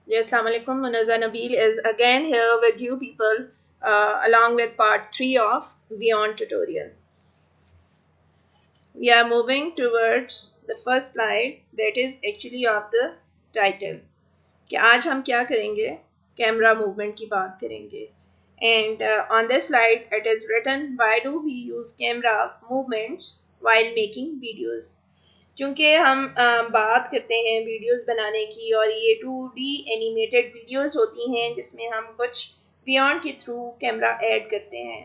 Yes, Assalamu alaikum. Munaza Nabil is again here with you people along with part 3 of Beyond tutorial. We are moving towards the first slide that is actually of the title. कि आज हम क्या करेंगे camera movement की बात करेंगे and on this slide it is written why do we use camera movements while making videos. चूँकि हम बात करते हैं वीडियोस बनाने की और ये 2D एनिमेटेड वीडियोस होती हैं जिसमें हम कुछ बियॉन्ड के थ्रू कैमरा ऐड करते हैं।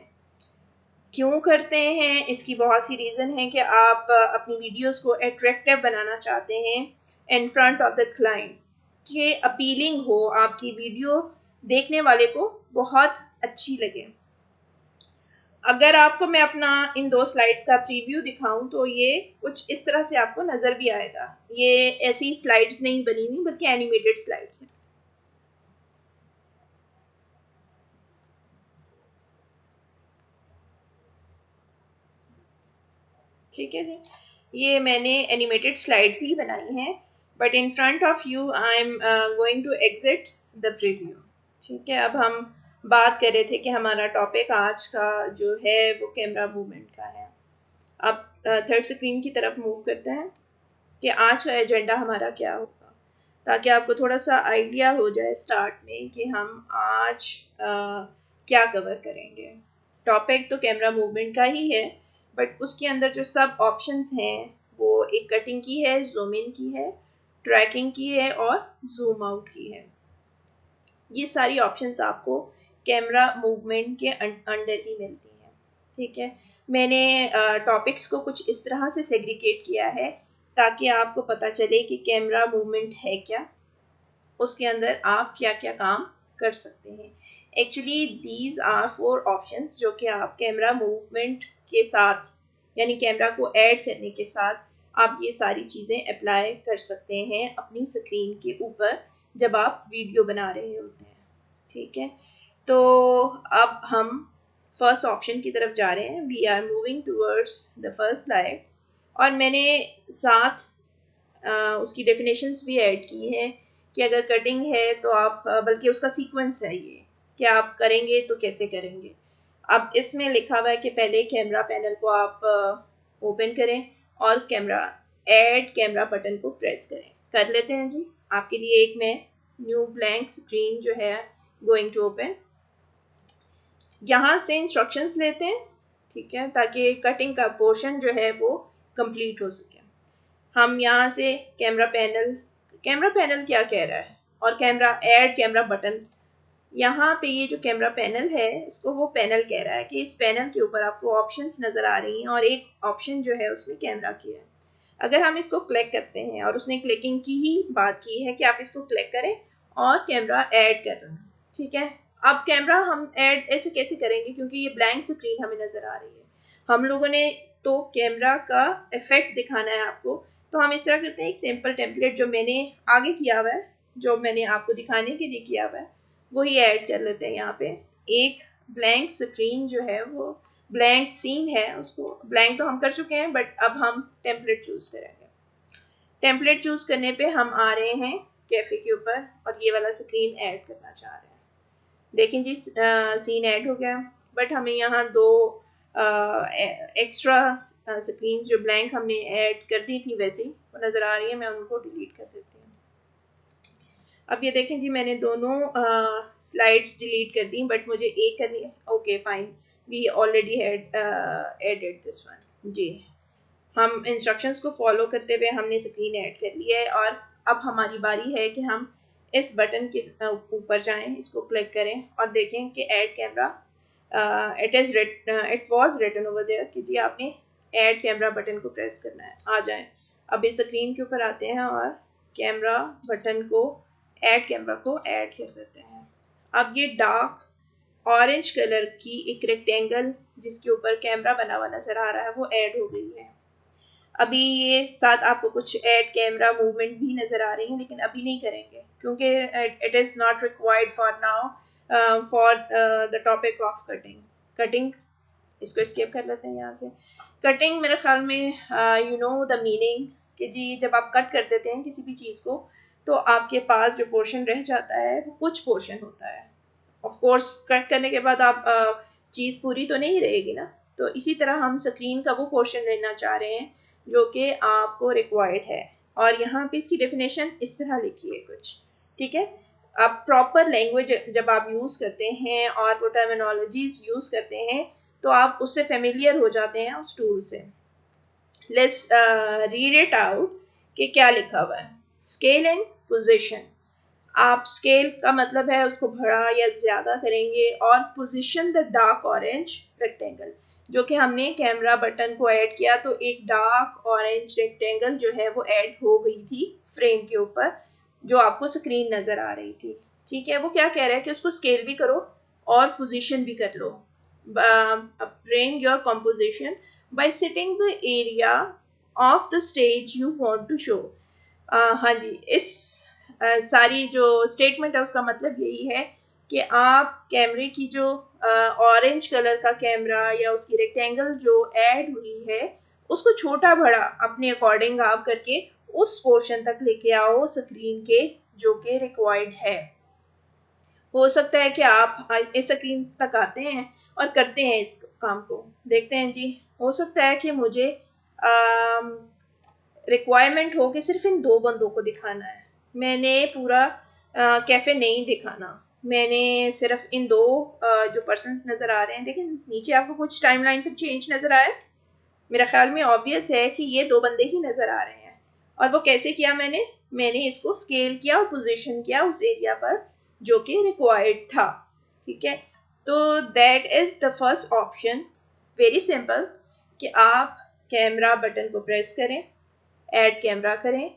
क्यों करते हैं इसकी बहुत सी रीज़न है कि आप अपनी वीडियोस को अट्रैक्टिव बनाना चाहते हैं इन फ्रंट ऑफ द क्लाइंट, कि अपीलिंग हो, आपकी वीडियो देखने वाले को बहुत अच्छी लगे। अगर आपको मैं अपना इन 2 स्लाइड्स का प्रीव्यू दिखाऊं तो ये कुछ इस तरह से आपको नज़र भी आएगा। ये ऐसी स्लाइड्स नहीं बनी हुई बल्कि एनिमेटेड स्लाइड्स हैं। ठीक है जी, ये मैंने एनिमेटेड स्लाइड्स ही बनाई हैं but in front of you I am going to exit the preview. ठीक है, अब हम बात कर रहे थे कि हमारा टॉपिक आज का जो है वो कैमरा मूवमेंट का है। अब थर्ड स्क्रीन की तरफ मूव करते हैं कि आज का एजेंडा हमारा क्या होगा, ताकि आपको थोड़ा सा आइडिया हो जाए स्टार्ट में कि हम आज क्या कवर करेंगे। टॉपिक तो कैमरा मूवमेंट का ही है बट उसके अंदर जो सब ऑप्शंस हैं वो एक कटिंग की है, जूम इन की है, ट्रैकिंग की है और जूम आउट की है। ये सारी ऑप्शंस आपको कैमरा मूवमेंट के अंडर ही मिलती हैं। ठीक है, मैंने टॉपिक्स को कुछ इस तरह से सेग्रीगेट किया है ताकि आपको पता चले कि कैमरा मूवमेंट है क्या, उसके अंदर आप क्या क्या काम कर सकते हैं। एक्चुअली दीज आर 4 ऑप्शंस जो कि आप कैमरा मूवमेंट के साथ यानी कैमरा को ऐड करने के साथ आप ये सारी चीज़ें अप्लाई कर सकते हैं अपनी स्क्रीन के ऊपर जब आप वीडियो बना रहे होते हैं। ठीक है, तो अब हम फर्स्ट ऑप्शन की तरफ जा रहे हैं। We are moving towards the first slide और मैंने साथ उसकी डेफिनेशंस भी ऐड की हैं कि अगर कटिंग है तो आप बल्कि उसका सीक्वेंस है ये कि आप करेंगे तो कैसे करेंगे। अब इसमें लिखा हुआ है कि पहले कैमरा पैनल को आप ओपन करें और ऐड कैमरा बटन को प्रेस करें। कर लेते हैं जी, आपके लिए एक मैं न्यू ब्लैंक स्क्रीन जो है गोइंग टू ओपन। यहाँ से इंस्ट्रक्शंस लेते हैं, ठीक है, ताकि कटिंग का पोर्शन जो है वो कंप्लीट हो सके। हम यहाँ से कैमरा पैनल क्या कह रहा है और ऐड कैमरा बटन, यहाँ पे ये जो कैमरा पैनल है इसको वो पैनल कह रहा है कि इस पैनल के ऊपर आपको ऑप्शंस नज़र आ रही हैं और एक ऑप्शन जो है उसमें कैमरा की है। अगर हम इसको क्लिक करते हैं और उसने क्लिकिंग की ही बात की है कि आप इसको क्लिक करें और कैमरा ऐड करना। ठीक है, अब कैमरा हम ऐड ऐसे कैसे करेंगे क्योंकि ये ब्लैंक स्क्रीन हमें नज़र आ रही है। हम लोगों ने तो कैमरा का इफेक्ट दिखाना है आपको, तो हम इस तरह करते हैं, एक सिंपल टेम्पलेट जो मैंने आगे किया हुआ है, जो मैंने आपको दिखाने के लिए किया हुआ है वही ऐड कर लेते हैं। यहाँ पे एक ब्लैंक स्क्रीन जो है वो ब्लैंक सीन है, उसको ब्लैंक तो हम कर चुके हैं बट अब हम टेम्पलेट चूज़ करेंगे। टेम्पलेट चूज़ करने पे हम आ रहे हैं कैफ़े के ऊपर और ये वाला स्क्रीन ऐड करना चाह रहे हैं। देखें जी, सीन ऐड हो गया बट हमें यहाँ 2 एक्स्ट्रा स्क्रीन जो ब्लैंक हमने ऐड कर दी थी वैसे ही वो नज़र आ रही है, मैं उनको डिलीट कर देती हूँ। अब ये देखें जी, मैंने दोनों स्लाइड्स डिलीट कर दी बट मुझे एक करनी है। Okay fine, we already had added this one जी। हम इंस्ट्रक्शंस को फॉलो करते हुए हमने स्क्रीन ऐड कर लिया है और अब हमारी बारी है कि हम इस बटन के ऊपर जाएं, इसको क्लिक करें और देखें कि add camera it was written over there कि जी आपने ऐड कैमरा बटन को प्रेस करना है। आ जाएं, अब इस स्क्रीन के ऊपर आते हैं और कैमरा बटन को ऐड कैमरा को ऐड कर देते हैं। अब ये डार्क ऑरेंज कलर की एक रेक्टेंगल जिसके ऊपर कैमरा बना हुआ नज़र आ रहा है वो ऐड हो गई है। अभी ये साथ आपको कुछ ऐड कैमरा मूवमेंट भी नज़र आ रही है लेकिन अभी नहीं करेंगे क्योंकि it is not required for now for the topic of cutting. इसको स्किप कर लेते हैं। यहाँ से कटिंग मेरे ख्याल में यू नो द मीनिंग कि जी जब आप कट कर देते हैं किसी भी चीज़ को तो आपके पास जो पोर्शन रह जाता है वो कुछ पोर्शन होता है। ऑफ कोर्स कट करने के बाद आप चीज़ पूरी तो नहीं रहेगी ना। तो इसी तरह हम स्क्रीन का वो पोर्शन लेना चाह रहे हैं जो कि आपको रिक्वायर्ड है, और यहाँ पे इसकी डेफिनेशन इस तरह लिखी है कुछ, ठीक है। अब प्रॉपर लैंग्वेज जब आप यूज़ करते हैं और वो टर्मिनोलॉजीज यूज़ करते हैं तो आप उससे फेमिलियर हो जाते हैं उस टूल से। लेट्स रीड इट आउट कि क्या लिखा हुआ है। स्केल एंड पोजीशन, आप स्केल का मतलब है उसको बड़ा या ज़्यादा करेंगे, और position the dark orange rectangle, जो कि हमने कैमरा बटन को ऐड किया तो एक डार्क ऑरेंज रेक्टेंगल जो है वो ऐड हो गई थी फ्रेम के ऊपर, जो आपको स्क्रीन नज़र आ रही थी, ठीक है। वो क्या कह रहा है कि उसको स्केल भी करो और पोजीशन भी कर लो। bring your composition by setting the area of the stage you want to show। हाँ जी, इस सारी जो स्टेटमेंट है उसका मतलब यही है कि आप कैमरे की जो ऑरेंज कलर का कैमरा या उसकी रेक्टेंगल जो ऐड हुई है उसको छोटा बड़ा अपने अकॉर्डिंग आप करके उस पोर्शन तक लेके आओ स्क्रीन के जो कि रिक्वायर्ड है। हो सकता है कि आप इस स्क्रीन तक आते हैं और करते हैं इस काम को, देखते हैं जी। हो सकता है कि मुझे रिक्वायरमेंट हो कि सिर्फ इन दो बंदों को दिखाना है, मैंने पूरा कैफ़े नहीं दिखाना, मैंने सिर्फ इन दो जो पर्सन्स नज़र आ रहे हैं। देखें नीचे आपको कुछ टाइमलाइन पर चेंज नज़र आया, मेरा ख्याल में ऑब्वियस है कि ये दो बंदे ही नज़र आ रहे हैं। और वो कैसे किया मैंने इसको स्केल किया और पोजीशन किया उस एरिया पर जो कि रिक्वायर्ड था, ठीक है। तो that is the first option, very simple, कि आप कैमरा बटन को प्रेस करें, ऐड कैमरा करें,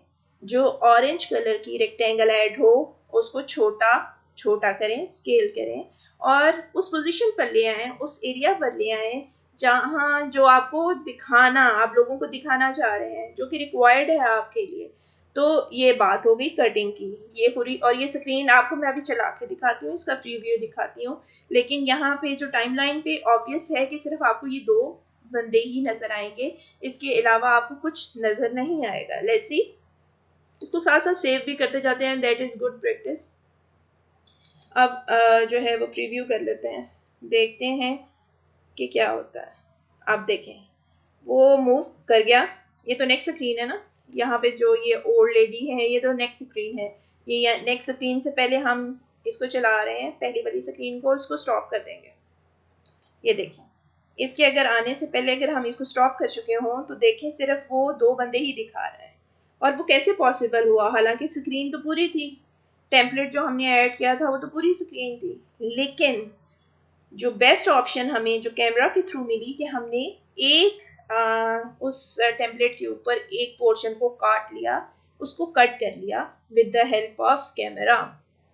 जो ऑरेंज कलर की रेक्टेंगल ऐड हो उसको छोटा छोटा करें, स्केल करें, और उस पोजीशन पर ले आएँ, उस एरिया पर ले आएँ जहाँ जो आपको दिखाना, आप लोगों को दिखाना चाह रहे हैं, जो कि रिक्वायर्ड है आपके लिए। तो ये बात हो गई कटिंग की, ये पूरी। और ये स्क्रीन आपको मैं अभी चला के दिखाती हूँ, इसका प्रीव्यू दिखाती हूँ, लेकिन यहाँ पे जो टाइमलाइन पे ऑब्वियस है कि सिर्फ आपको ये दो बंदे ही नज़र आएंगे, इसके अलावा आपको कुछ नज़र नहीं आएगा। लेट्स सी, इसको साथ साथ सेव भी करते जाते हैं, दैट इज़ गुड प्रैक्टिस। अब जो है वो प्रीव्यू कर लेते हैं, देखते हैं कि क्या होता है। आप देखें वो मूव कर गया, ये तो नेक्स्ट स्क्रीन है ना, यहाँ पे जो ये ओल्ड लेडी है ये तो नेक्स्ट स्क्रीन है, ये नेक्स्ट स्क्रीन से पहले हम इसको चला रहे हैं पहली वाली स्क्रीन को, इसको स्टॉप कर देंगे। ये देखें, इसके अगर आने से पहले अगर हम इसको स्टॉप कर चुके हों तो देखें सिर्फ वो दो बंदे ही दिखा रहा है। और वो कैसे पॉसिबल हुआ, हालांकि स्क्रीन तो पूरी थी, टेम्पलेट जो हमने ऐड किया था वो तो पूरी स्क्रीन थी, लेकिन जो बेस्ट ऑप्शन हमें जो कैमरा के थ्रू मिली कि हमने एक उस टेम्पलेट के ऊपर एक पोर्शन को काट लिया, उसको कट कर लिया with the help of camera,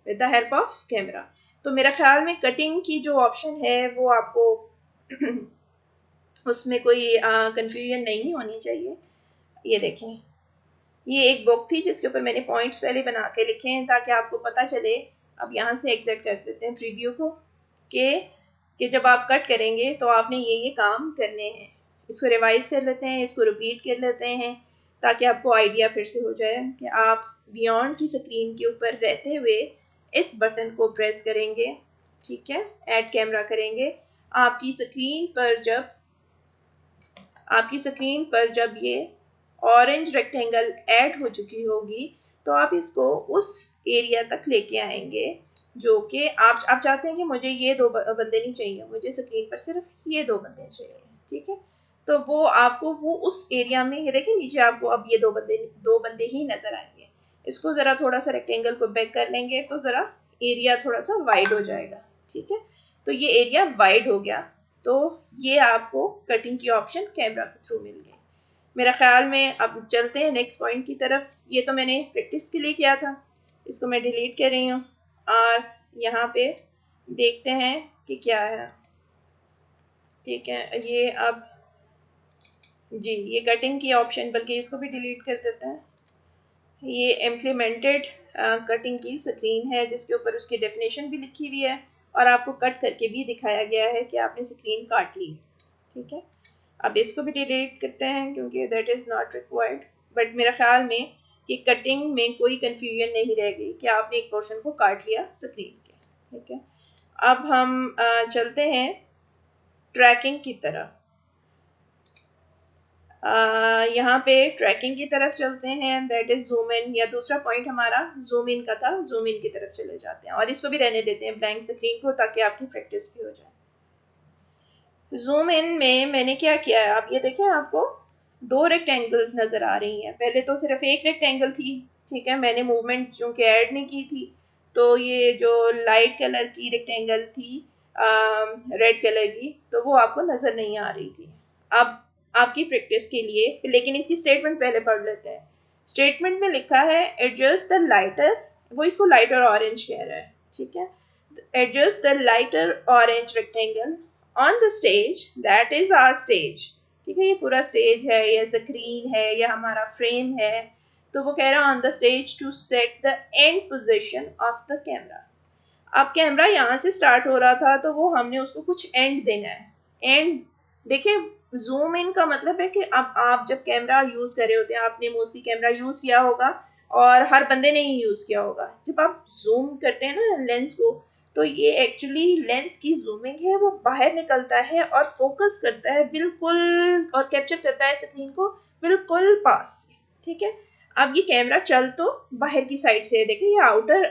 with the help of camera. तो मेरा ख्याल में कटिंग की जो ऑप्शन है वो आपको उसमें कोई कंफ्यूजन नहीं होनी चाहिए। ये देखें, ये एक बुक थी जिसके ऊपर मैंने पॉइंट्स पहले बना के लिखे हैं ताकि आपको पता चले। अब यहाँ से एग्जिट कर देते हैं प्रीव्यू को, कि जब आप कट करेंगे तो आपने ये काम करने हैं। इसको रिवाइज कर लेते हैं, इसको रिपीट कर लेते हैं ताकि आपको आइडिया फिर से हो जाए कि आप बियॉन्ड की स्क्रीन के ऊपर रहते हुए इस बटन को प्रेस करेंगे, ठीक है, ऐड कैमरा करेंगे। आपकी स्क्रीन पर जब ये ऑरेंज रेक्टेंगल ऐड हो चुकी होगी तो आप इसको उस एरिया तक लेके आएंगे जो कि आप चाहते हैं कि मुझे ये दो बंदे नहीं चाहिए, मुझे स्क्रीन पर सिर्फ ये दो बंदे चाहिए, ठीक है। तो वो आपको वो उस एरिया में, ये देखें नीचे आपको अब ये दो बंदे ही नज़र आएंगे। इसको ज़रा थोड़ा सा रेक्टेंगल को बैक कर लेंगे तो ज़रा एरिया थोड़ा सा वाइड हो जाएगा, ठीक है। तो ये एरिया वाइड हो गया, तो ये आपको कटिंग की ऑप्शन कैमरा के थ्रू मिल गई। मेरा ख्याल में अब चलते हैं नेक्स्ट पॉइंट की तरफ। ये तो मैंने प्रैक्टिस के लिए किया था, इसको मैं डिलीट कर रही हूँ और यहाँ पे देखते हैं कि क्या है, ठीक है। ये अब जी ये कटिंग की ऑप्शन, बल्कि इसको भी डिलीट कर देते हैं। ये इम्प्लीमेंटेड कटिंग की स्क्रीन है जिसके ऊपर उसकी डेफिनेशन भी लिखी हुई है और आपको कट करके भी दिखाया गया है कि आपने स्क्रीन काट ली, ठीक है। अब इसको भी डिलीट करते हैं क्योंकि that is not required. But मेरा ख्याल में कि कटिंग में कोई कंफ्यूजन नहीं रह गई कि आपने एक पोर्शन को काट लिया स्क्रीन के। ठीक है, अब हम चलते हैं ट्रैकिंग की तरफ। यहाँ पे ट्रैकिंग की तरफ चलते हैं, दैट इज जूम इन, या दूसरा पॉइंट हमारा जूम इन का था, जूम इन की तरफ चले जाते हैं और इसको भी रहने देते हैं ब्लैंक स्क्रीन को ताकि आपकी प्रैक्टिस भी हो जाए। जूम इन में मैंने क्या किया है, आप ये देखें, आपको दो रेक्टेंगल्स नज़र आ रही हैं। पहले तो सिर्फ एक रेक्टेंगल थी, ठीक है, मैंने मूवमेंट चूँकि ऐड नहीं की थी, तो ये जो लाइट कलर की रेक्टेंगल थी रेड कलर की, तो वो आपको नज़र नहीं आ रही थी। अब आपकी प्रैक्टिस के लिए, लेकिन इसकी स्टेटमेंट पहले पढ़ लेते हैं। स्टेटमेंट में लिखा है एडजस्ट द लाइटर, वो इसको लाइटर ऑरेंज कह रहा है, ठीक है, adjust the lighter orange rectangle on the stage, that is our stage. ठीक है, ये पूरा स्टेज है, या स्क्रीन है, या हमारा फ्रेम है, तो वो कह रहा है on the stage to set the end position of the camera. अब कैमरा यहाँ से स्टार्ट हो रहा था, तो वो हमने उसको कुछ एंड देना है। एंड देखिए, जूम इन का मतलब है कि अब आप जब कैमरा यूज़ कर रहे होते हैं, आपने मोस्टली कैमरा यूज़ किया होगा और हर बंदे ने ही यूज़ किया होगा, जब आप जूम करते हैं ना लेंस को, तो ये एक्चुअली लेंस की जूमिंग है, वो बाहर निकलता है और फोकस करता है बिल्कुल, और कैप्चर करता है स्क्रीन को बिल्कुल पास से। ठीक है, अब ये कैमरा चल तो बाहर की साइड से, देखिए ये आउटर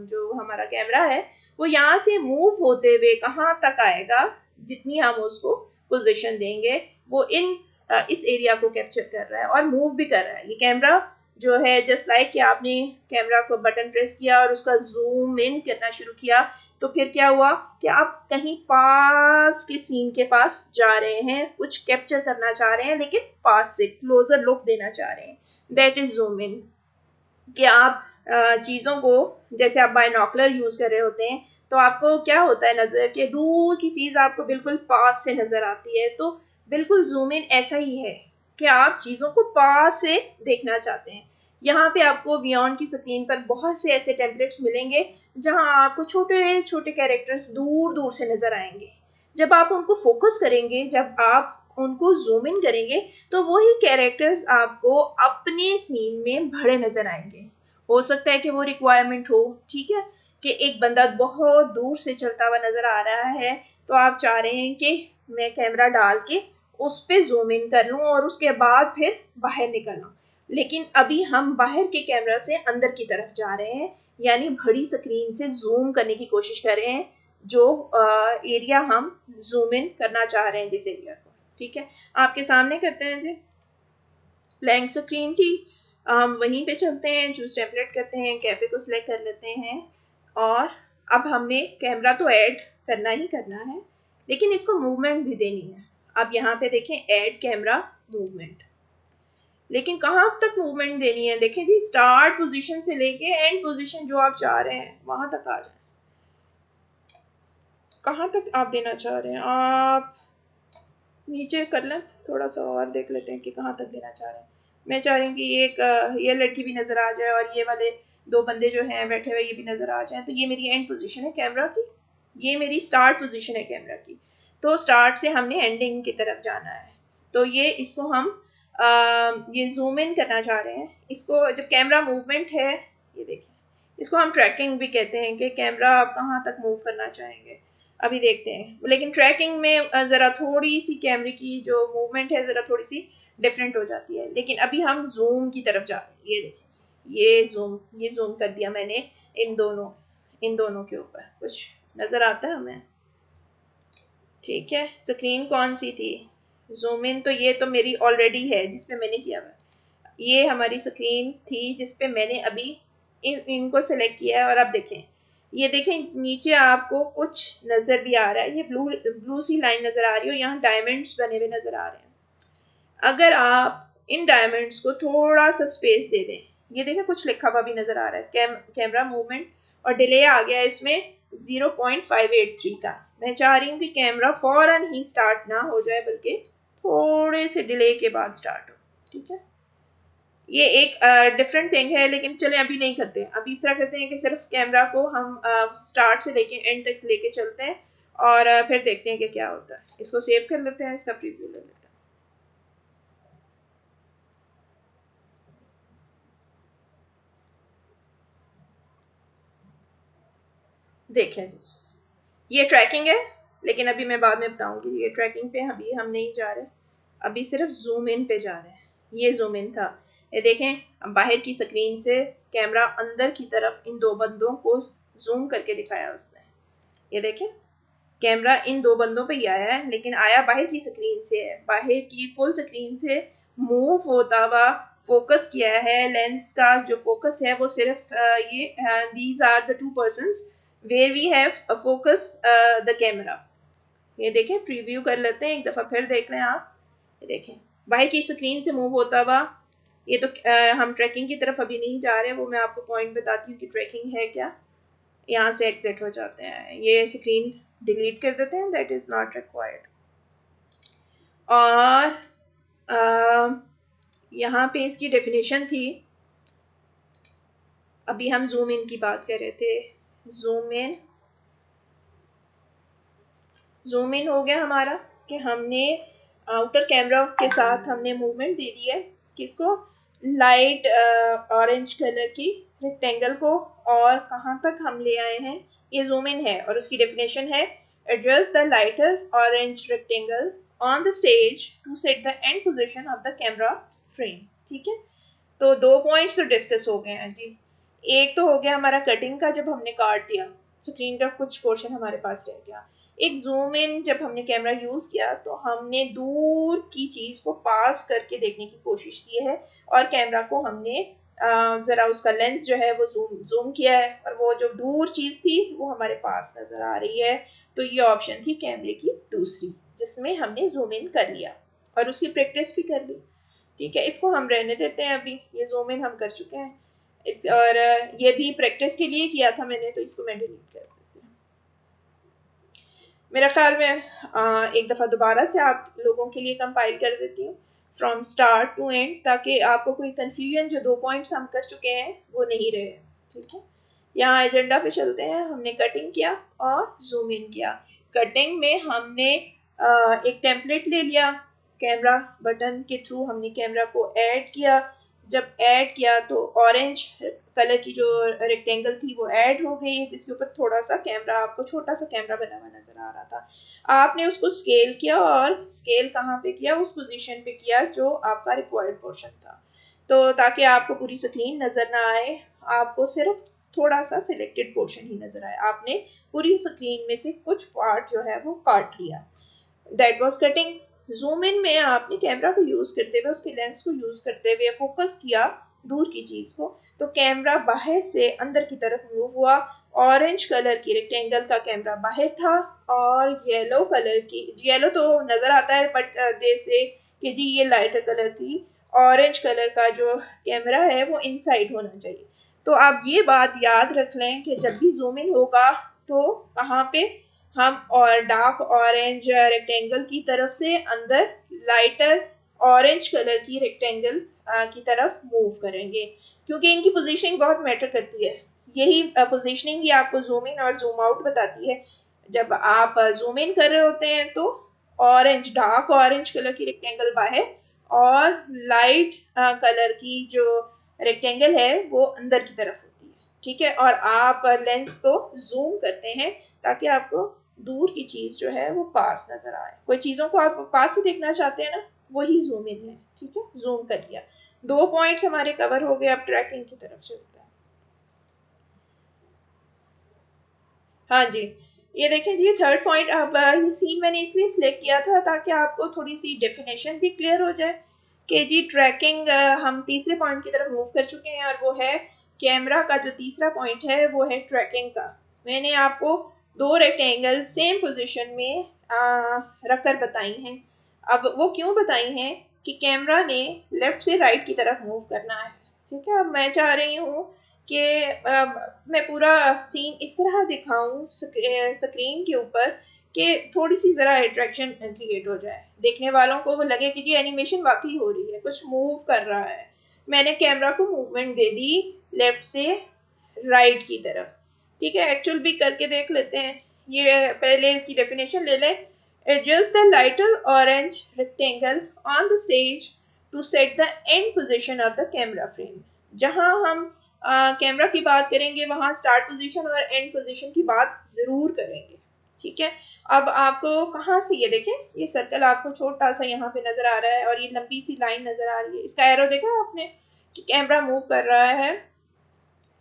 जो हमारा कैमरा है वो यहाँ से मूव होते हुए कहाँ तक आएगा, जितनी हम उसको पोजीशन देंगे, वो इस एरिया को कैप्चर कर रहा है और मूव भी कर रहा है। ये कैमरा जो है जस्ट लाइक कि आपने कैमरा को बटन प्रेस किया और उसका जूम इन करना शुरू किया, तो फिर क्या हुआ कि आप कहीं पास के सीन के पास जा रहे हैं, कुछ कैप्चर करना चाह रहे हैं, लेकिन पास से क्लोजर लुक देना चाह रहे हैं, दैट इज जूम इन। कि आप चीज़ों को, जैसे आप बायनॉकुलर यूज़ कर रहे होते हैं, तो आपको क्या होता है नज़र के दूर की चीज़ आपको बिल्कुल पास से नज़र आती है, तो बिल्कुल जूम इन ऐसा ही है कि आप चीज़ों को पास से देखना चाहते हैं। यहाँ पे आपको बियॉन्ड की स्क्रीन पर बहुत से ऐसे टेम्पलेट्स मिलेंगे जहाँ आपको छोटे छोटे कैरेक्टर्स दूर दूर से नज़र आएंगे। जब आप उनको फोकस करेंगे, जब आप उनको जूम इन करेंगे, तो वही कैरेक्टर्स आपको अपने सीन में बड़े नजर आएंगे। हो सकता है कि वो रिक्वायरमेंट हो, ठीक है, कि एक बंदा बहुत दूर से चलता हुआ नजर आ रहा है, तो आप चाह रहे हैं कि मैं कैमरा डाल के उस पर जूम इन कर लूँ और उसके बाद फिर बाहर निकलूँ। लेकिन अभी हम बाहर के कैमरा से अंदर की तरफ जा रहे हैं, यानी बड़ी स्क्रीन से जूम करने की कोशिश कर रहे हैं, जो एरिया हम जूम इन करना चाह रहे हैं, जिस एरिया को। ठीक है, आपके सामने करते हैं जी। ब्लैंक स्क्रीन थी, हम वहीं पे चलते हैं, चूज टेम्पलेट करते हैं, कैफ़े को सिलेक्ट कर लेते हैं, और अब हमने कैमरा तो ऐड करना ही करना है, लेकिन इसको मूवमेंट भी देनी है। अब यहाँ पे देखें, ऐड कैमरा मूवमेंट, लेकिन कहाँ तक मूवमेंट देनी है, देखें जी, स्टार्ट पोजीशन से लेके एंड पोजीशन जो आप चाह रहे हैं वहां तक आ जाए। कहाँ तक आप देना चाह रहे हैं, आप नीचे कर लें, थोड़ा सा और देख लेते हैं कि कहाँ तक देना चाह रहे हैं। मैं चाह रही हूँ कि ये लड़की भी नज़र आ जाए और ये वाले दो बंदे जो हैं बैठे हुए ये भी नज़र आ जाएं। तो ये मेरी एंड पोजीशन है कैमरा की, ये मेरी स्टार्ट पोजीशन है कैमरा की। तो स्टार्ट से हमने एंडिंग की तरफ जाना है, तो ये इसको हम ये जूम इन करना चाह रहे हैं। इसको जब कैमरा मूवमेंट है, ये देखिए, इसको हम ट्रैकिंग भी कहते हैं कि कैमरा आप कहाँ तक मूव करना चाहेंगे, अभी देखते हैं। लेकिन ट्रैकिंग में ज़रा थोड़ी सी कैमरे की जो मूवमेंट है ज़रा थोड़ी सी डिफरेंट हो जाती है, लेकिन अभी हम जूम की तरफ जा रहे हैं। ये देखिए, ये जूम कर दिया मैंने इन दोनों के ऊपर, कुछ नज़र आता है हमें, ठीक है। स्क्रीन कौन सी थी, जूम इन तो ये तो मेरी ऑलरेडी है जिसपे मैंने किया हुआ, ये हमारी स्क्रीन थी जिसपे मैंने अभी इनको सेलेक्ट किया है। और अब देखें, ये देखें नीचे आपको कुछ नज़र भी आ रहा है, ये ब्लू सी लाइन नज़र आ रही है और यहाँ डायमंड्स बने हुए नज़र आ रहे हैं। अगर आप इन डायमंड्स को थोड़ा सा स्पेस दे दें, ये देखें कुछ लिखा हुआ भी नज़र आ रहा है, कैमरा मूवमेंट, और डिले आ गया है इसमें 0.583 का। मैं चाह रही हूँ कि कैमरा फौरन ही स्टार्ट ना हो जाए, बल्कि थोड़े से डिले के बाद स्टार्ट हो, ठीक है। ये एक डिफरेंट थिंग है, लेकिन चलें अभी नहीं करते हैं। अभी इस तरह करते हैं कि सिर्फ कैमरा को हम स्टार्ट से लेके एंड तक लेके चलते हैं और फिर देखते हैं कि क्या होता है। इसको सेव कर लेते हैं, इसका प्रीव्यू ले लेते हैं। देखें जी, ये ट्रैकिंग है, लेकिन अभी मैं बाद में बताऊंगी। ये ट्रैकिंग पे अभी हम नहीं जा रहे, अभी सिर्फ जूम इन पे जा रहे हैं। ये जूम इन था। ये देखें, बाहर की स्क्रीन से कैमरा अंदर की तरफ इन दो बंदों को जूम करके दिखाया उसने। ये देखें, कैमरा इन दो बंदों पे ही आया है, लेकिन आया बाहर की स्क्रीन से है। बाहर की फुल स्क्रीन से मूव होता हुआ फोकस किया है। लेंस का जो फोकस है वो सिर्फ ये these are the two persons where we have focus the camera. ये देखें, प्रीव्यू कर लेते हैं, एक दफ़ा फिर देख लें आप। ये देखें, बाहर की स्क्रीन से मूव होता हुआ। ये तो हम ट्रैकिंग की तरफ अभी नहीं जा रहे, वो मैं आपको पॉइंट बताती हूँ कि ट्रैकिंग है क्या। यहाँ से एग्जिट हो जाते हैं, ये स्क्रीन डिलीट कर देते हैं, दैट इज़ नॉट रिक्वायर्ड। और यहाँ पे इसकी डेफिनेशन थी, अभी हम जूम इन की बात कर रहे थे। जूम इन हो गया हमारा कि हमने आउटर कैमरा के साथ हमने मूवमेंट दे दी है किसको, लाइट ऑरेंज कलर की रेक्टेंगल को, और कहाँ तक हम ले आए हैं, ये जूम इन है। और उसकी डेफिनेशन है, adjust the lighter orange rectangle on the stage to set the end position of the camera frame. ठीक है, तो दो पॉइंट्स तो डिस्कस हो गए हैं जी। एक तो हो गया हमारा कटिंग का, जब हमने काट दिया स्क्रीन का कुछ पोर्शन हमारे पास रह गया। एक जूम इन, जब हमने कैमरा यूज़ किया तो हमने दूर की चीज़ को पास करके देखने की कोशिश की है, और कैमरा को हमने ज़रा उसका लेंस जो है वो जूम किया है, और वो जो दूर चीज़ थी वो हमारे पास नज़र आ रही है। तो ये ऑप्शन थी कैमरे की दूसरी, जिसमें हमने जूम इन कर लिया और उसकी प्रैक्टिस भी कर ली। ठीक है, इसको हम रहने देते हैं अभी, ये जूम इन हम कर चुके हैं इस, और ये भी प्रैक्टिस के लिए किया था मैंने, तो इसको मैं डिलीट कर देती हूँ। मेरा ख्याल में एक दफ़ा दोबारा से आप लोगों के लिए कंपाइल कर देती हूँ फ्रॉम स्टार्ट टू एंड, ताकि आपको कोई कन्फ्यूजन, जो दो पॉइंट्स हम कर चुके हैं वो नहीं रहे। ठीक है, यहाँ एजेंडा पे चलते हैं। हमने कटिंग किया और जूम इन किया। कटिंग में हमने एक टेम्पलेट ले लिया, कैमरा बटन के थ्रू हमने कैमरा को ऐड किया। जब ऐड किया तो ऑरेंज कलर की जो रेक्टेंगल थी वो ऐड हो गई, जिसके ऊपर थोड़ा सा कैमरा, आपको छोटा सा कैमरा बना हुआ नजर आ रहा था। आपने उसको स्केल किया, और स्केल कहाँ पे किया, उस पोजीशन पे किया जो आपका रिक्वायर्ड पोर्शन था, तो ताकि आपको पूरी स्क्रीन नजर ना आए, आपको सिर्फ थोड़ा सा सिलेक्टेड पोर्शन ही नजर आए। आपने पूरी स्क्रीन में से कुछ पार्ट जो है वो काट लिया, that was cutting. Zoom in में आपने कैमरा को यूज करते हुए, उसके लेंस को यूज करते हुए फोकस किया दूर की चीज को, तो कैमरा बाहर से अंदर की तरफ मूव हुआ। ऑरेंज कलर की रेक्टेंगल का कैमरा बाहर था, और येलो कलर की, येलो तो नजर आता है बट देर से कि जी ये लाइटर कलर की, ऑरेंज कलर का जो कैमरा है वो इनसाइड होना चाहिए। तो आप ये बात याद रख लें कि जब भी जूम इन होगा तो कहाँ पे हम और डार्क ऑरेंज रेक्टेंगल की तरफ से अंदर लाइटर ऑरेंज कलर की रेक्टेंगल की तरफ मूव करेंगे, क्योंकि इनकी पोजीशनिंग बहुत मैटर करती है। यही पोजीशनिंग ही आपको जूम इन और जूम आउट बताती है। जब आप जूम इन कर रहे होते हैं तो ऑरेंज, डार्क ऑरेंज कलर की रेक्टेंगल बाहर, और लाइट कलर की जो रेक्टेंगल है वो अंदर की तरफ होती है। ठीक है, और आप लेंस को जूम करते हैं ताकि आपको दूर की चीज जो है वो पास नजर आए। कोई चीजों को आप पास से देखना चाहते हैं ना, वही जूम इन है। ठीक है, जूम कर लिया, दो पॉइंट्स हमारे कवर हो गए। अब ट्रैकिंग की तरफ चलते हैं। हाँ जी, ये देखें जी, थर्ड पॉइंट। अब ये सीन मैंने इसलिए सिलेक्ट किया था ताकि आपको थोड़ी सी डेफिनेशन भी क्लियर हो जाए कि जी ट्रैकिंग, हम तीसरे पॉइंट की तरफ मूव कर चुके हैं, और वो है कैमरा का जो तीसरा पॉइंट है वो है ट्रैकिंग का। मैंने आपको दो रेक्टेंगल सेम पोजीशन में रख कर बताई हैं। अब वो क्यों बताई हैं कि कैमरा ने लेफ्ट से राइट की तरफ मूव करना है। ठीक है, अब मैं चाह रही हूँ कि मैं पूरा सीन इस तरह दिखाऊं स्क्रीन के ऊपर कि थोड़ी सी ज़रा अट्रैक्शन क्रिएट हो जाए, देखने वालों को वो लगे कि जी एनिमेशन वाकई हो रही है, कुछ मूव कर रहा है। मैंने कैमरा को मूवमेंट दे दी लेफ्ट से राइट की तरफ। ठीक है, एक्चुअल भी करके देख लेते हैं। ये पहले इसकी डेफिनेशन ले लें। Adjust the lighter orange rectangle on the stage to set the end position of the camera frame. जहां हम कैमरा की बात करेंगे वहाँ स्टार्ट पोजीशन और एंड पोजीशन की बात ज़रूर करेंगे। ठीक है, अब आपको कहाँ से, ये देखें ये सर्कल आपको छोटा सा यहाँ पे नज़र आ रहा है और ये लंबी सी लाइन नज़र आ रही है, इसका एरो देखा आपने कि कैमरा मूव कर रहा है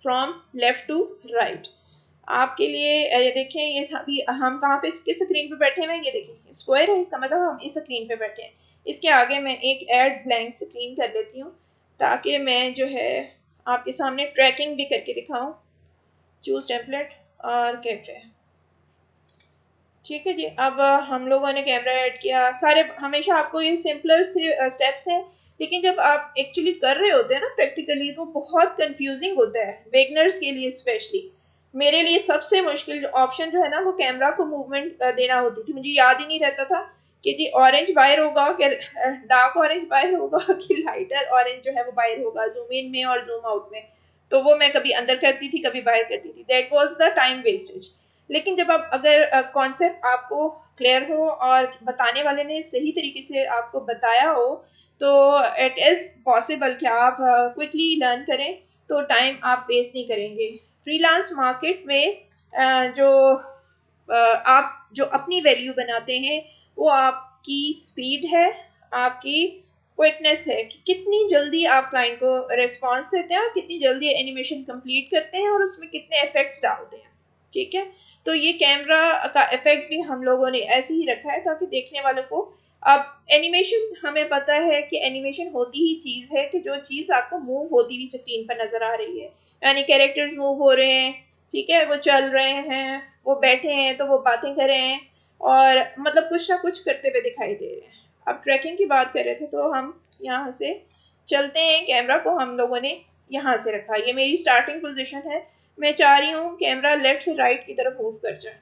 फ्रॉम लेफ़्ट टू राइट। आपके लिए ये देखें, ये अभी हम कहाँ पे इसके स्क्रीन पे बैठे हुए हैं, ये देखें स्क्वायर है, इसका मतलब हम इस स्क्रीन पे बैठे हैं। इसके आगे मैं एक ऐड ब्लैंक स्क्रीन कर लेती हूँ ताकि मैं जो है आपके सामने ट्रैकिंग भी करके दिखाऊं। चूज टेम्पलेट और कैफे। ठीक है जी, अब हम लोगों ने कैमरा ऐड किया, सारे हमेशा आपको ये सिंपलर से स्टेप्स हैं, लेकिन जब आप एक्चुअली कर रहे होते हैं ना प्रैक्टिकली तो बहुत कंफ्यूजिंग होता है बिगनर्स के लिए स्पेशली। मेरे लिए सबसे मुश्किल ऑप्शन जो है ना वो कैमरा को मूवमेंट देना होती थी। मुझे याद ही नहीं रहता था कि जी ऑरेंज बाहर होगा कि डार्क ऑरेंज बाहर होगा कि लाइटर ऑरेंज जो है वो बाहर होगा, जूम इन में और जूम आउट में। तो वो मैं कभी अंदर करती थी कभी बाहर करती थी, that was the time wastage. लेकिन जब आप अगर कॉन्सेप्ट आपको क्लियर हो और बताने वाले ने सही तरीके से आपको बताया हो तो इट इज़ पॉसिबल कि आप क्विकली लर्न करें, तो टाइम आप वेस्ट नहीं करेंगे। फ्रीलांस मार्केट में जो आप जो अपनी वैल्यू बनाते हैं वो आपकी स्पीड है, आपकी क्विकनेस है कि कितनी जल्दी आप क्लाइंट को रिस्पॉन्स देते हैं और कितनी जल्दी एनिमेशन कंप्लीट करते हैं और उसमें कितने इफेक्ट्स डालते हैं। ठीक है, तो ये कैमरा का इफेक्ट भी हम लोगों ने ऐसे ही रखा है ताकि देखने वालों को, अब एनिमेशन हमें पता है कि एनिमेशन होती ही चीज़ है कि जो चीज़ आपको मूव होती हुई स्क्रीन पर नज़र आ रही है, यानी कैरेक्टर्स मूव हो रहे हैं, ठीक है, वो चल रहे हैं, वो बैठे हैं तो वो बातें कर रहे हैं और मतलब कुछ ना कुछ करते हुए दिखाई दे रहे हैं। अब ट्रैकिंग की बात कर रहे थे तो हम यहाँ से चलते हैं, कैमरा को हम लोगों ने यहाँ से रखा, ये मेरी स्टार्टिंग पोजीशन है। मैं चाह रही हूँ कैमरा लेफ्ट से राइट की तरफ मूव कर जाए।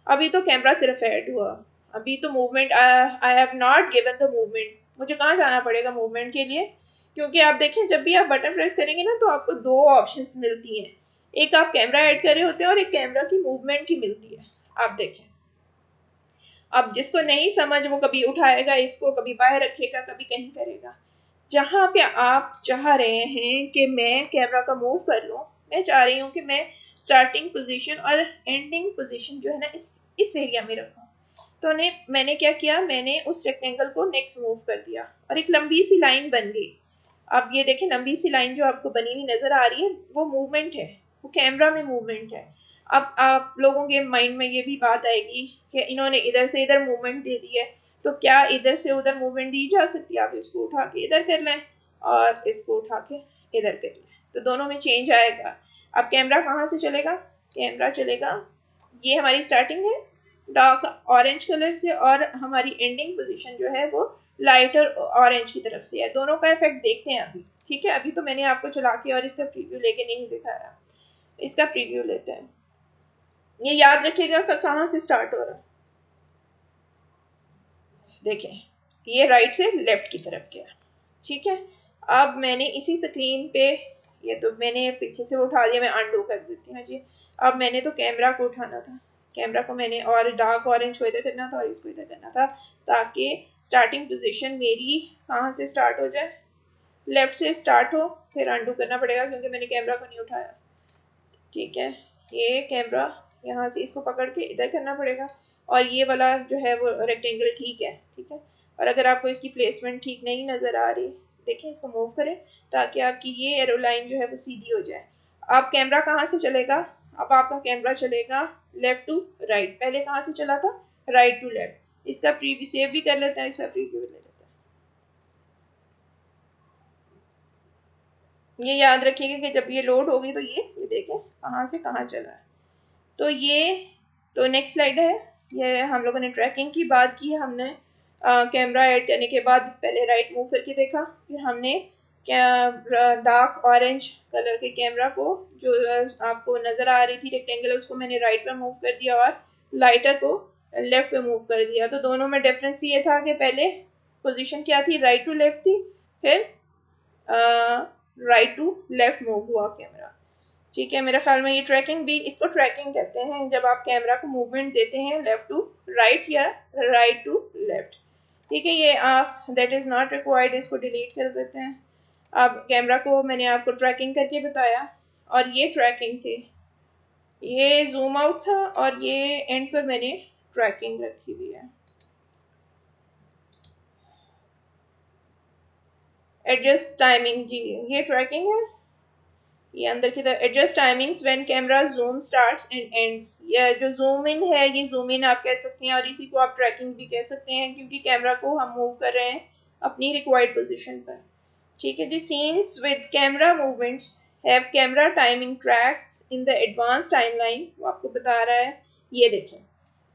अभी तो कैमरा सिर्फ ऐड हुआ, अभी तो movement I have not given the movement. मुझे कहाँ जाना पड़ेगा मूवमेंट के लिए, क्योंकि आप देखें जब भी आप बटन प्रेस करेंगे ना तो आपको दो ऑप्शंस मिलती हैं, एक आप कैमरा ऐड कर रहे होते हैं और एक कैमरा की मूवमेंट की मिलती है। आप देखें, अब जिसको नहीं समझ वो कभी उठाएगा इसको, कभी बाहर रखेगा, कभी कहीं करेगा। जहाँ पे आप चाह रहे हैं कि मैं कैमरा का मूव कर लूँ, मैं चाह रही हूँ कि मैं स्टार्टिंग पोजीशन और एंडिंग पोजीशन जो है ना इस एरिया में रखूँ। तो मैंने क्या किया, मैंने उस रेक्टेंगल को नेक्स्ट मूव कर दिया और एक लंबी सी लाइन बन गई। अब ये देखें लंबी सी लाइन जो आपको बनी हुई नज़र आ रही है वो मूवमेंट है, वो कैमरा में मूवमेंट है। अब आप लोगों के माइंड में ये भी बात आएगी कि इन्होंने इधर से इधर मूवमेंट दे दी है, तो क्या इधर से उधर मूवमेंट दी जा सकती है? आप इसको उठा के इधर कर लें और इसको उठा के इधर कर लें, तो दोनों में चेंज आएगा। अब कैमरा कहाँ से चलेगा? कैमरा चलेगा, ये हमारी स्टार्टिंग है डार्क ऑरेंज कलर से और हमारी एंडिंग पोजीशन जो है वो लाइटर ऑरेंज की तरफ से है। दोनों का इफेक्ट देखते हैं अभी। ठीक है, अभी तो मैंने आपको चला के और इसका प्रीव्यू लेके नहीं दिखाया, इसका प्रीव्यू लेते हैं। ये याद रखिएगा कि कहाँ से स्टार्ट हो रहा है। देखें ये राइट से लेफ्ट की तरफ गया। ठीक है, अब मैंने इसी स्क्रीन पे, ये तो मैंने पीछे से उठा दिया, मैं अनडू कर देती हूँ जी। अब मैंने तो कैमरा को उठाना था, कैमरा को मैंने और डार्क ऑरेंज को इधर करना था और इसको इधर करना था ताकि स्टार्टिंग पोजीशन मेरी कहाँ से स्टार्ट हो जाए, लेफ्ट से स्टार्ट हो। फिर अनडू करना पड़ेगा क्योंकि मैंने कैमरा को नहीं उठाया। ठीक है, ये कैमरा यहाँ से इसको पकड़ के इधर करना पड़ेगा और ये वाला जो है वो रेक्टेंगल ठीक है। ठीक है, और अगर आपको इसकी प्लेसमेंट ठीक नहीं नज़र आ रही, देखें इसको मूव करें ताकि आपकी ये एरो लाइन जो है वो सीधी हो जाए। अब कैमरा कहाँ से चलेगा? अब आपका कैमरा चलेगा लेफ़्ट टू राइट, पहले कहाँ से चला था? Right to left. इसका प्रीव्यू सेव भी कर लेते हैं, इसका प्रीव्यू ले लेते हैं। ये याद रखिएगा कि जब ये लोड होगी तो ये देखें कहाँ से कहाँ चला है। तो ये तो नेक्स्ट स्लाइड है, ये हम लोगों ने ट्रैकिंग की बात की। हमने कैमरा ऐड करने के बाद पहले राइट मूव करके देखा, फिर हमने क्या डार्क ऑरेंज कलर के कैमरा को जो आपको नज़र आ रही थी रेक्टेंगल, उसको मैंने राइट पे मूव कर दिया और लाइटर को लेफ़्ट पे मूव कर दिया। तो दोनों में डिफरेंस ये था कि पहले पोजीशन क्या थी, राइट टू लेफ़्ट थी, फिर राइट टू लेफ़्ट मूव हुआ कैमरा। ठीक है, मेरे ख्याल में ये ट्रैकिंग भी, इसको ट्रैकिंग कहते हैं जब आप कैमरा को मूवमेंट देते हैं लेफ़्ट टू राइट या राइट टू लेफ़्ट। ठीक है, ये दैट इज़ नॉट रिक्वायर्ड, इसको डिलीट कर देते हैं। अब कैमरा को मैंने आपको ट्रैकिंग करके बताया, और ये ट्रैकिंग थे, ये जूम आउट था और ये एंड पर मैंने ट्रैकिंग रखी हुई है। एडजस्ट टाइमिंग, जी ये ट्रैकिंग है, ये अंदर की तरफ adjust timings when camera zoom starts and ends. ये जो जूम इन है ये जूम इन आप कह सकते हैं और इसी को आप ट्रैकिंग भी कह सकते हैं क्योंकि कैमरा को हम मूव कर रहे हैं अपनी रिक्वायर्ड पोजीशन पर। ठीक है जी। Scenes with camera movements have camera timing tracks in the advance timeline, वो आपको बता रहा है। ये देखें,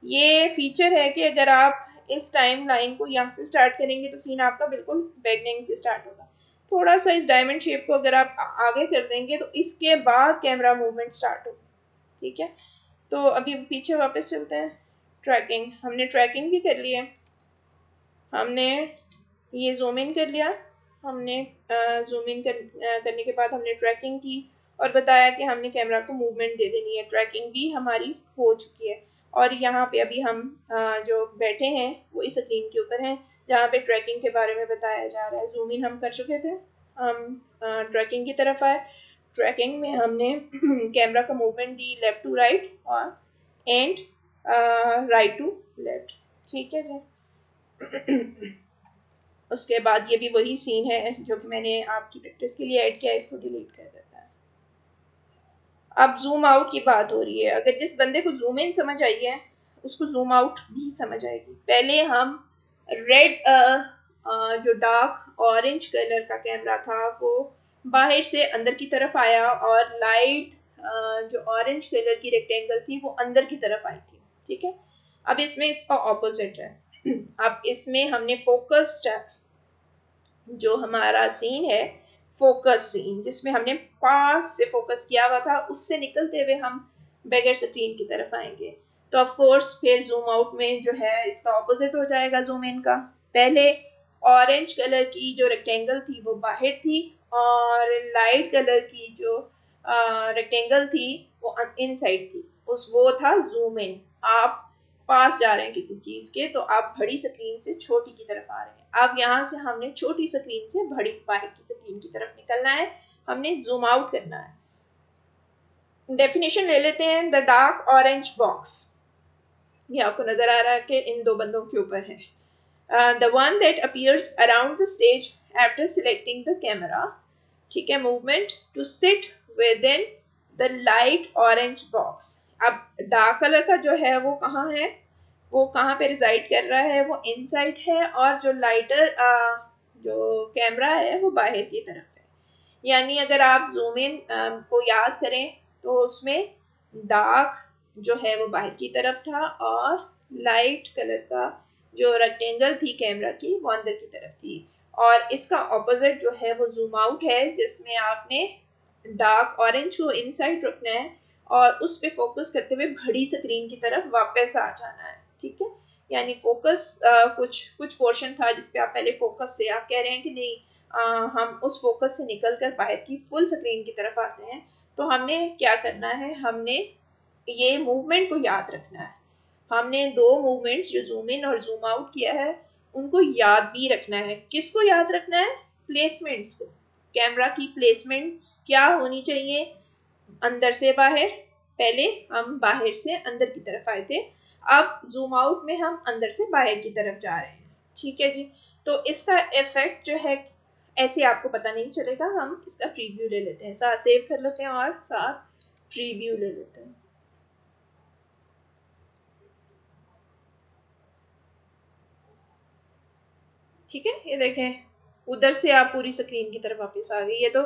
ये फीचर है कि अगर आप इस टाइम लाइन को यहाँ से स्टार्ट करेंगे तो सीन आपका बिल्कुल बिगनिंग से स्टार्ट होगा। थोड़ा सा इस डायमंड शेप को अगर आप आगे कर देंगे तो इसके बाद कैमरा मूवमेंट स्टार्ट होगा। ठीक है, तो अभी पीछे वापस चलते हैं। ट्रैकिंग, हमने ट्रैकिंग भी कर लिया, हमने ये जूम इन कर लिया, हमने जूम इन करने के बाद हमने ट्रैकिंग की और बताया कि हमने कैमरा को मूवमेंट दे देनी है। ट्रैकिंग भी हमारी हो चुकी है और यहाँ पे अभी हम जो बैठे हैं वो इस स्क्रीन के ऊपर हैं जहाँ पे ट्रैकिंग के बारे में बताया जा रहा है। जूम इन हम कर चुके थे, हम ट्रैकिंग की तरफ आए। ट्रैकिंग में हमने कैमरा का मूवमेंट दी लेफ़्ट टू राइट और एंड राइट टू लेफ्ट। ठीक है जी। उसके बाद ये भी वही सीन है जो कि मैंने आपकी प्रैक्टिस के लिए ऐड किया है, इसको डिलीट कर देता है। अब जूम आउट की बात हो रही है, अगर जिस बंदे को जूम इन समझ आई है उसको जूम आउट भी समझ आएगी। पहले हम रेड जो डार्क ऑरेंज कलर का कैमरा था वो बाहर से अंदर की तरफ आया और लाइट जो ऑरेंज कलर की रेक्टेंगल थी वो अंदर की तरफ आई थी। ठीक है, अब इसमें इसका ऑपोजिट है। अब इसमें हमने फोकस्ड जो हमारा सीन है, फोकस सीन, जिसमें हमने पास से फोकस किया हुआ था, उससे निकलते हुए हम बगैर स्क्रीन की तरफ आएंगे तो ऑफ कोर्स फिर जूम आउट में जो है इसका ऑपोजिट हो जाएगा जूम इन का। पहले ऑरेंज कलर की जो रेक्टेंगल थी वो बाहर थी और लाइट कलर की जो रेक्टेंगल थी वो इनसाइड थी, उस वो था जूम इन। आप पास जा रहे हैं किसी चीज़ के तो आप बड़ी स्क्रीन से छोटी की तरफ आ रहे हैं। अब यहाँ से हमने छोटी स्क्रीन से बड़ी बाहर की स्क्रीन की तरफ निकलना है, हमने जूम आउट करना है। डेफिनेशन ले लेते हैं, द डार्क ऑरेंज बॉक्स, ये आपको नजर आ रहा है कि इन दो बंदों के ऊपर है। The one that appears around the stage after selecting the camera. ठीक है, movement to sit within the light orange box. अब डार्क कलर का जो है वो कहाँ है, वो कहाँ पे रिजाइड कर रहा है, वो इनसाइड है और जो लाइटर जो कैमरा है वो बाहर की तरफ है। यानी अगर आप जूम इन को याद करें तो उसमें डार्क जो है वो बाहर की तरफ था और लाइट कलर का जो रेक्टेंगल थी कैमरा की वो अंदर की तरफ थी। और इसका ऑपोजिट जो है वो जूम आउट है जिसमें आपने डार्क ऑरेंज को इनसाइड रखना है और उस पे फोकस करते हुए बड़ी स्क्रीन की तरफ वापस आ जाना है। ठीक है, यानी फोकस कुछ कुछ पोर्शन था जिस पे आप पहले फोकस से आप कह रहे हैं कि नहीं हम उस फोकस से निकल कर बाहर की फुल स्क्रीन की तरफ आते हैं। तो हमने क्या करना है, हमने ये मूवमेंट को याद रखना है। हमने दो मूवमेंट्स जो जूम इन और जूम आउट किया है उनको याद भी रखना है। किसको याद रखना है, प्लेसमेंट्स को। कैमरा की प्लेसमेंट्स क्या होनी चाहिए, अंदर से बाहर। पहले हम बाहर से अंदर की तरफ आए थे, अब जूम आउट में हम अंदर से बाहर की तरफ जा रहे हैं। ठीक है जी, तो इसका इफेक्ट जो है ऐसे आपको पता नहीं चलेगा। हम इसका प्रीव्यू ले लेते हैं, साथ सेव कर लेते हैं और साथ प्रीव्यू ले लेते हैं। ठीक है, ये देखें उधर से आप पूरी स्क्रीन की तरफ वापस आ गई। ये तो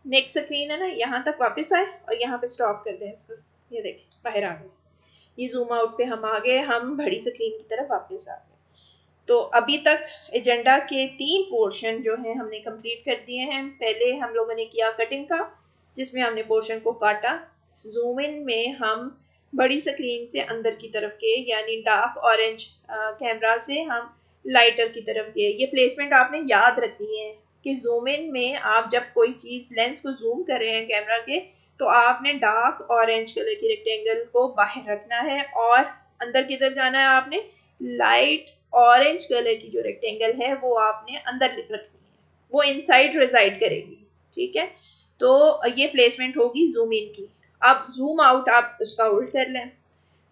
नेक्स्ट स्क्रीन है ना, यहाँ तक वापस आए और यहाँ पे स्टॉप कर दें इसको। ये देखें बाहर आ गए, ये जूम आउट पे हम आ गए, हम बड़ी स्क्रीन की तरफ वापस आ गए। तो अभी तक एजेंडा के 3 पोर्शन जो हैं हमने कंप्लीट कर दिए हैं। पहले हम लोगों ने किया कटिंग का, जिसमें हमने पोर्शन को काटा। जूम इन में हम बड़ी स्क्रीन से अंदर की तरफ गए, यानी डार्क ऑरेंज कैमरा से हम लाइटर की तरफ गए। ये प्लेसमेंट आपने याद रखनी है कि जूम इन में आप जब कोई चीज़ लेंस को जूम कर रहे हैं कैमरा के तो आपने डार्क ऑरेंज कलर की रेक्टेंगल को बाहर रखना है और अंदर किधर जाना है, आपने लाइट ऑरेंज कलर की जो रेक्टेंगल है वो आपने अंदर रखनी है, वो इनसाइड रिजाइड करेगी। ठीक है, तो ये प्लेसमेंट होगी जूम इन की। अब जूम आउट आप उसका उल्ट कर लें।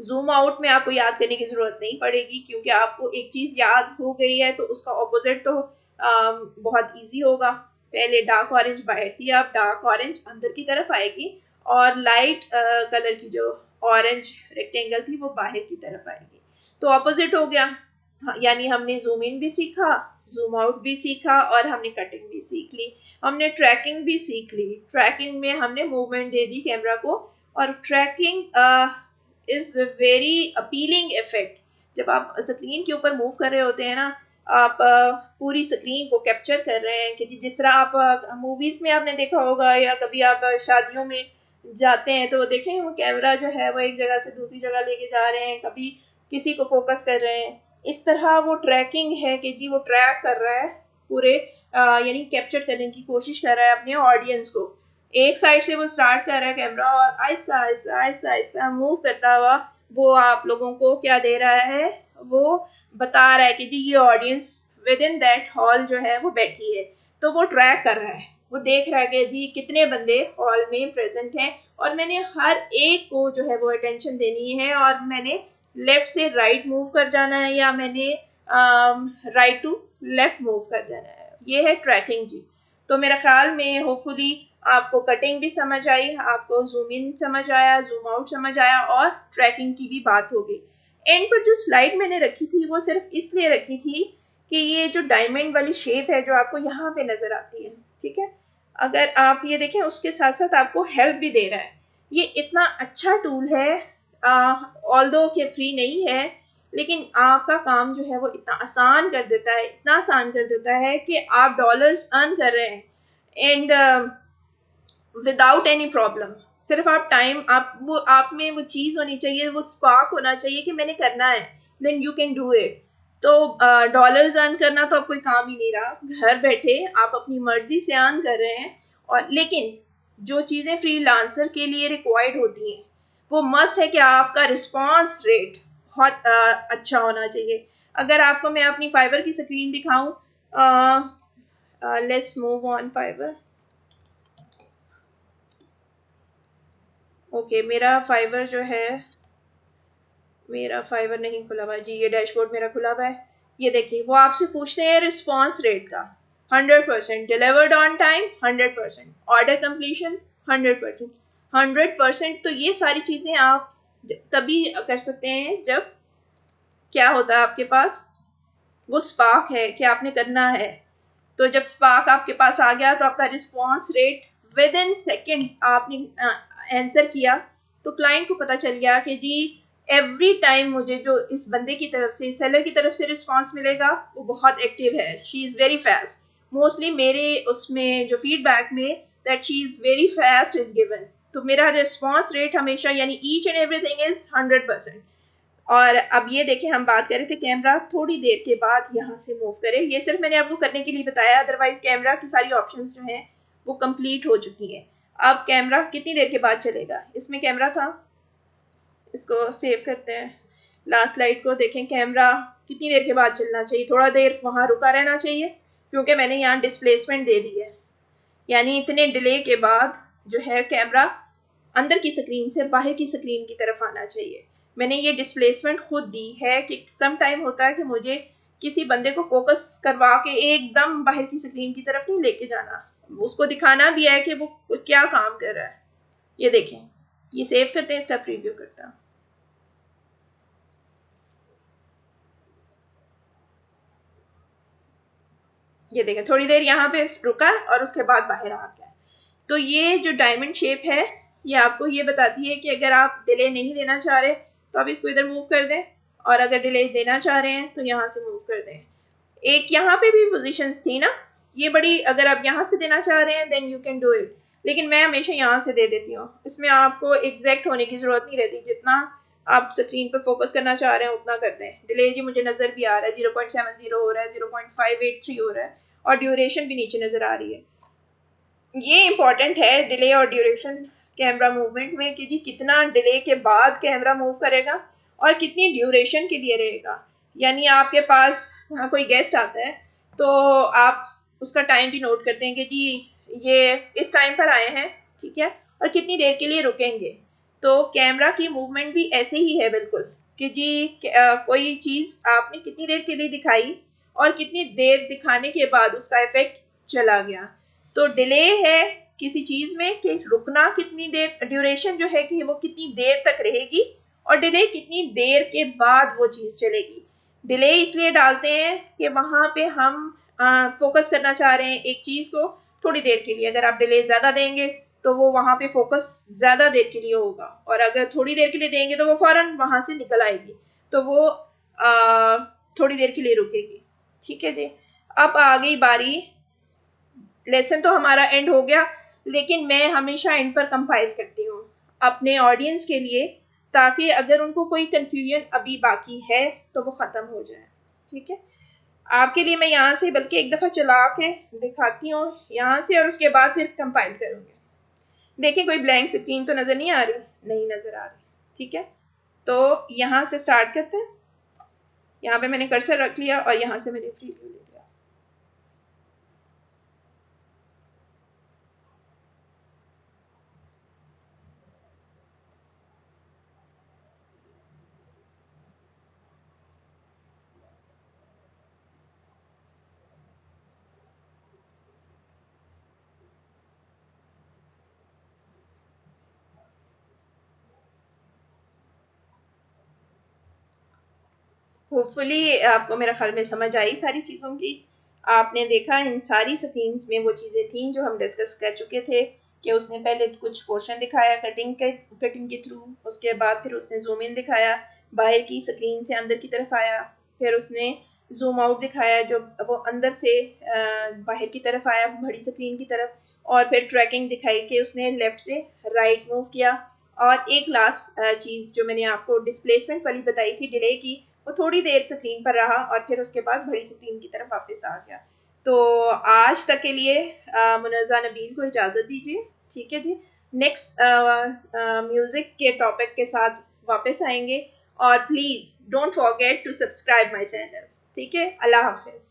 जूम आउट में आपको याद करने की ज़रूरत नहीं पड़ेगी, क्योंकि आपको एक चीज़ याद हो गई है तो उसका ऑपोजिट तो बहुत इजी होगा। पहले डार्क ऑरेंज बाहर थी, अब डार्क ऑरेंज अंदर की तरफ आएगी और लाइट कलर की जो ऑरेंज रेक्टेंगल थी वो बाहर की तरफ आएगी। तो ऑपोजिट हो गया। हाँ, यानी हमने जूम इन भी सीखा, जूम आउट भी सीखा और हमने कटिंग भी सीख ली। हमने ट्रैकिंग भी सीख ली। ट्रैकिंग में हमने मूवमेंट दे दी कैमरा को, और tracking is very appealing effect. जब आप स्क्रीन के ऊपर मूव कर रहे होते हैं ना, आप पूरी स्क्रीन को कैप्चर कर रहे हैं कि जिस तरह आप मूवीज़ में आपने देखा होगा, या कभी आप शादियों में जाते हैं तो देखें वो कैमरा जो है वो एक जगह से दूसरी जगह लेके जा रहे हैं, कभी किसी को फोकस कर रहे हैं। इस तरह वो ट्रैकिंग है कि जी वो ट्रैक कर रहा है पूरे, यानी कैप्चर करने की कोशिश कर रहा है अपने ऑडियंस को। एक साइड से वो स्टार्ट कर रहा है कैमरा, और आहिस्ता आहिस्ता आहिस्ता आहिस्ता मूव करता हुआ वो आप लोगों को क्या दे रहा है, वो बता रहा है कि जी ये audience with in that hall जो है वो बैठी है। तो वो ट्रैक कर रहा है, वो देख रहा है कि जी कितने बंदे हॉल में प्रेजेंट हैं, और मैंने हर एक को जो है वो अटेंशन देनी है, और मैंने लेफ्ट से राइट मूव कर जाना है, या मैंने राइट टू लेफ्ट मूव कर जाना है। ये है ट्रैकिंग जी। तो मेरा ख्याल में होपफुली आपको कटिंग भी समझ आई, आपको जूम इन समझ आया, जूम आउट समझ आया, और ट्रैकिंग की भी बात हो गई। एंड पर जो स्लाइड मैंने रखी थी वो सिर्फ इसलिए रखी थी कि ये जो डायमंड वाली शेप है जो आपको यहाँ पे नज़र आती है, ठीक है, अगर आप ये देखें उसके साथ साथ आपको हेल्प भी दे रहा है। ये इतना अच्छा टूल है, ऑल्दो के फ्री नहीं है, लेकिन आपका काम जो है वो इतना आसान कर देता है, इतना आसान कर देता है कि आप डॉलर्स अर्न कर रहे हैं, एंड विदाउट एनी प्रॉब्लम। सिर्फ आप टाइम, आप वो आप में वो चीज़ होनी चाहिए, वो स्पार्क होना चाहिए कि मैंने करना है, then you can do it. तो डॉलर्स अर्न करना तो अब कोई काम ही नहीं रहा, घर बैठे आप अपनी मर्जी से अर्न कर रहे हैं। और लेकिन जो चीज़ें फ्रीलांसर के लिए रिक्वायर्ड होती हैं वो मस्ट है कि आपका रिस्पॉन्स रेट बहुत अच्छा होना चाहिए। अगर आपको मैं अपनी फाइबर की स्क्रीन दिखाऊं, let's move on fibre. Okay, मेरा फाइवर जो है, मेरा फाइवर नहीं खुला हुआ जी, ये डैशबोर्ड मेरा खुला हुआ है। ये देखिए वो आपसे पूछते हैं रिस्पांस रेट का, 100%, delivered on time 100%, order completion 100%। 100%, तो ये सारी चीज़ें आप तभी कर सकते हैं जब क्या होता है आपके पास वो स्पार्क है कि आपने करना है। तो जब स्पार्क आपके पास आ गया तो आपका response rate with in seconds आपने आंसर किया, तो क्लाइंट को पता चल गया कि जी एवरी टाइम मुझे जो इस बंदे की तरफ से, सेलर की तरफ से रिस्पांस मिलेगा वो बहुत एक्टिव है, she is very fast. Mostly मेरे उसमें जो फीडबैक में that she is very fast is given. तो मेरा रिस्पांस रेट हमेशा, यानी ईच एंड एवरीथिंग इज़ 100%। और अब ये देखें, हम बात कर रहे थे कैमरा थोड़ी देर के बाद यहाँ से मूव करें, ये सिर्फ मैंने आपको करने के लिए बताया, अदरवाइज कैमरा की सारी ऑप्शंस जो हैं वो कंप्लीट हो चुकी हैं। अब कैमरा कितनी देर के बाद चलेगा, इसमें कैमरा था, इसको सेव करते हैं। लास्ट स्लाइड को देखें, कैमरा कितनी देर के बाद चलना चाहिए, थोड़ा देर वहाँ रुका रहना चाहिए, क्योंकि मैंने यहाँ डिस्प्लेसमेंट दे दी है, यानी इतने डिले के बाद जो है कैमरा अंदर की स्क्रीन से बाहर की स्क्रीन की तरफ आना चाहिए। मैंने ये डिस्प्लेसमेंट खुद दी है कि सम टाइम होता है कि मुझे किसी बंदे को फोकस करवा के एकदम बाहर की स्क्रीन की तरफ नहीं लेके जाना, उसको दिखाना भी है कि वो क्या काम कर रहा है। ये देखें, ये सेव करते हैं, इसका प्रीव्यू करता हूँ। ये देखें थोड़ी देर यहाँ पे रुका और उसके बाद बाहर आ गया। तो ये जो डायमंड शेप है ये आपको ये बताती है कि अगर आप डिले नहीं देना चाह रहे तो आप इसको इधर मूव कर दें, और अगर डिले देना चाह रहे हैं तो यहाँ से मूव कर दें। एक यहाँ पे भी पोजीशंस थी ना, ये बड़ी, अगर आप यहाँ से देना चाह रहे हैं then you can do it, लेकिन मैं हमेशा यहाँ से दे देती हूँ। इसमें आपको एग्जैक्ट होने की ज़रूरत नहीं रहती, जितना आप स्क्रीन पर फोकस करना चाह रहे हैं उतना करते हैं। डिले जी मुझे नज़र भी आ रहा है, 0.70 हो रहा है, 0.583 हो रहा है, और ड्यूरेशन भी नीचे नज़र आ रही है। ये इंपॉर्टेंट है डिले और ड्यूरेशन कैमरा मूवमेंट में, कि जी कितना डिले के बाद कैमरा मूव करेगा और कितनी ड्यूरेशन के लिए रहेगा। यानी आपके पास कोई गेस्ट आता है तो आप उसका टाइम भी नोट करते हैं कि जी ये इस टाइम पर आए हैं, ठीक है, और कितनी देर के लिए रुकेंगे। तो कैमरा की मूवमेंट भी ऐसे ही है बिल्कुल कि जी कोई चीज़ आपने कितनी देर के लिए दिखाई और कितनी देर दिखाने के बाद उसका इफेक्ट चला गया। तो डिले है किसी चीज़ में कि रुकना कितनी देर, ड्यूरेशन जो है कि वो कितनी देर तक रहेगी, और डिले कितनी देर के बाद वो चीज़ चलेगी। डिले इसलिए डालते हैं कि वहाँ पे हम फोकस करना चाह रहे हैं एक चीज़ को थोड़ी देर के लिए। अगर आप डिले ज़्यादा देंगे तो वो वहाँ पे फोकस ज़्यादा देर के लिए होगा, और अगर थोड़ी देर के लिए देंगे तो वो फ़ौरन वहाँ से निकल आएगी, तो वो थोड़ी देर के लिए रुकेगी। ठीक है जी। अब आ गई बारी, लेसन तो हमारा एंड हो गया, लेकिन मैं हमेशा एंड पर कंपाइल करती हूँ अपने ऑडियंस के लिए, ताकि अगर उनको कोई कन्फ्यूजन अभी बाकी है तो वो ख़त्म हो जाए। ठीक है, आपके लिए मैं यहाँ से बल्कि एक दफ़ा चला के दिखाती हूँ यहाँ से, और उसके बाद फिर कंपाइल करूँगी। देखिए कोई ब्लैंक स्क्रीन तो नज़र नहीं आ रही, नहीं नज़र आ रही। ठीक है, तो यहाँ से स्टार्ट करते हैं। यहाँ पे मैंने कर्सर रख लिया और यहाँ से मैंने प्रीव्यू ले लिया। होपफुली आपको मेरा ख्याल में समझ आई सारी चीज़ों की। आपने देखा इन सारी स्क्रीन्स में वो चीज़ें थी जो हम डिस्कस कर चुके थे, कि उसने पहले कुछ पोर्शन दिखाया कटिंग के थ्रू, उसके बाद फिर उसने जूम इन दिखाया, बाहर की स्क्रीन से अंदर की तरफ आया, फिर उसने जूम आउट दिखाया जो वो अंदर से बाहर की तरफ आया बड़ी स्क्रीन की तरफ, और फिर ट्रैकिंग दिखाई कि उसने लेफ़्ट से राइट मूव किया। और एक लास्ट चीज़ जो मैंने आपको डिस्प्लेसमेंट वाली बताई थी डिले की, वो थोड़ी देर स्क्रीन पर रहा और फिर उसके बाद बड़ी स्क्रीन की तरफ वापस आ गया। तो आज तक के लिए मुनज़्ज़ा नबील को इजाज़त दीजिए। ठीक है जी, नेक्स्ट म्यूज़िक के टॉपिक के साथ वापस आएंगे, और please don't forget to subscribe my channel. ठीक है, अल्लाह हाफिज़।